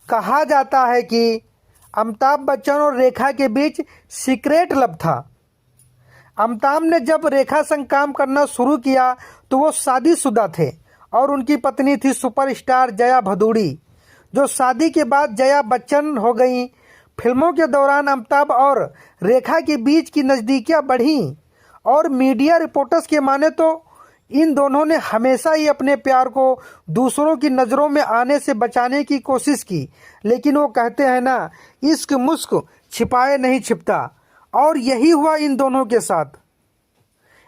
कहा जाता है कि अमिताभ बच्चन और रेखा के बीच सीक्रेट लव था। अमिताभ ने जब रेखा संग काम करना शुरू किया तो वो शादीशुदा थे और उनकी पत्नी थी सुपरस्टार जया भदूड़ी, जो शादी के बाद जया बच्चन हो गई। फिल्मों के दौरान अमिताभ और रेखा के बीच की नज़दीकियां बढ़ी और मीडिया रिपोर्टर्स के माने तो इन दोनों ने हमेशा ही अपने प्यार को दूसरों की नज़रों में आने से बचाने की कोशिश की, लेकिन वो कहते हैं ना, इश्क मुश्क छिपाए नहीं छिपता, और यही हुआ इन दोनों के साथ।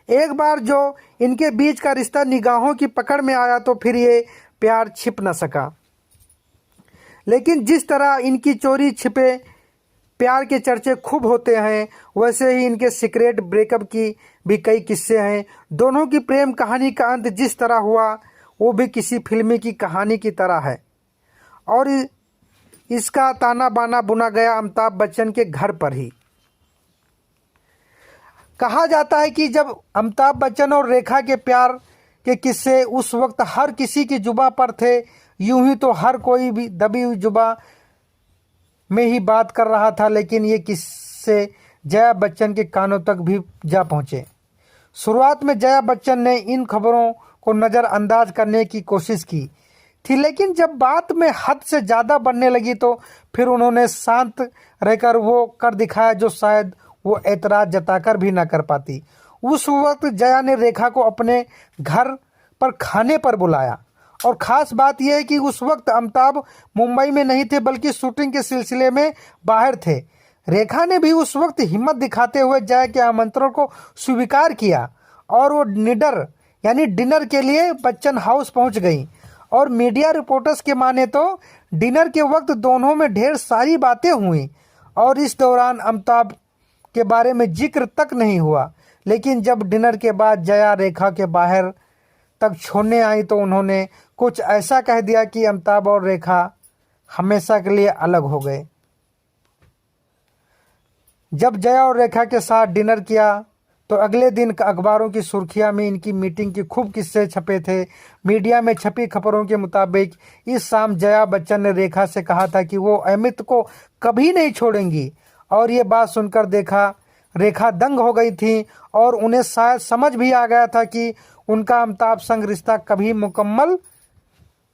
एक बार जो इनके बीच का रिश्ता निगाहों की पकड़ में आया तो फिर ये प्यार छिप न सका। लेकिन जिस तरह इनकी चोरी छिपे प्यार के चर्चे खूब होते हैं, वैसे ही इनके सीक्रेट ब्रेकअप की भी कई किस्से हैं। दोनों की प्रेम कहानी का अंत जिस तरह हुआ वो भी किसी फिल्मी की कहानी की तरह है, और इसका ताना बाना बुना गया अमिताभ बच्चन के घर पर ही। कहा जाता है कि जब अमिताभ बच्चन और रेखा के प्यार के किस्से उस वक्त हर किसी की जुबां पर थे, यूं ही तो हर कोई भी दबी हुई जुबां में ही बात कर रहा था, लेकिन ये किस्से जया बच्चन के कानों तक भी जा पहुंचे। शुरुआत में जया बच्चन ने इन खबरों को नज़रअंदाज करने की कोशिश की थी, लेकिन जब बात में हद से ज़्यादा बढ़ने लगी तो फिर उन्होंने शांत रहकर वो कर दिखाया जो शायद वो एतराज़ जताकर भी ना कर पाती। उस वक्त जया ने रेखा को अपने घर पर खाने पर बुलाया, और ख़ास बात यह है कि उस वक्त अमिताभ मुंबई में नहीं थे बल्कि शूटिंग के सिलसिले में बाहर थे। रेखा ने भी उस वक्त हिम्मत दिखाते हुए जया के आमंत्रण को स्वीकार किया और वो डिनर के लिए बच्चन हाउस पहुंच गई। और मीडिया रिपोर्टर्स के माने तो डिनर के वक्त दोनों में ढेर सारी बातें हुई और इस दौरान अमिताभ के बारे में जिक्र तक नहीं हुआ। लेकिन जब डिनर के बाद जया रेखा के बाहर तक छोड़ने आई तो उन्होंने कुछ ऐसा कह दिया कि अमिताभ और रेखा हमेशा के लिए अलग हो गए। जब जया और रेखा के साथ डिनर किया तो अगले दिन अखबारों की सुर्खियां में इनकी मीटिंग के खूब किस्से छपे थे। मीडिया में छपी खबरों के मुताबिक इस शाम जया बच्चन ने रेखा से कहा था कि वो अमित को कभी नहीं छोड़ेंगी, और ये बात सुनकर रेखा दंग हो गई थी और उन्हें शायद समझ भी आ गया था कि उनका अमिताभ संग रिश्ता कभी मुकम्मल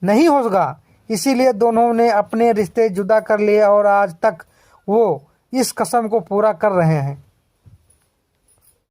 नहीं होगा। इसीलिए दोनों ने अपने रिश्ते जुदा कर लिए और आज तक वो इस कसम को पूरा कर रहे हैं।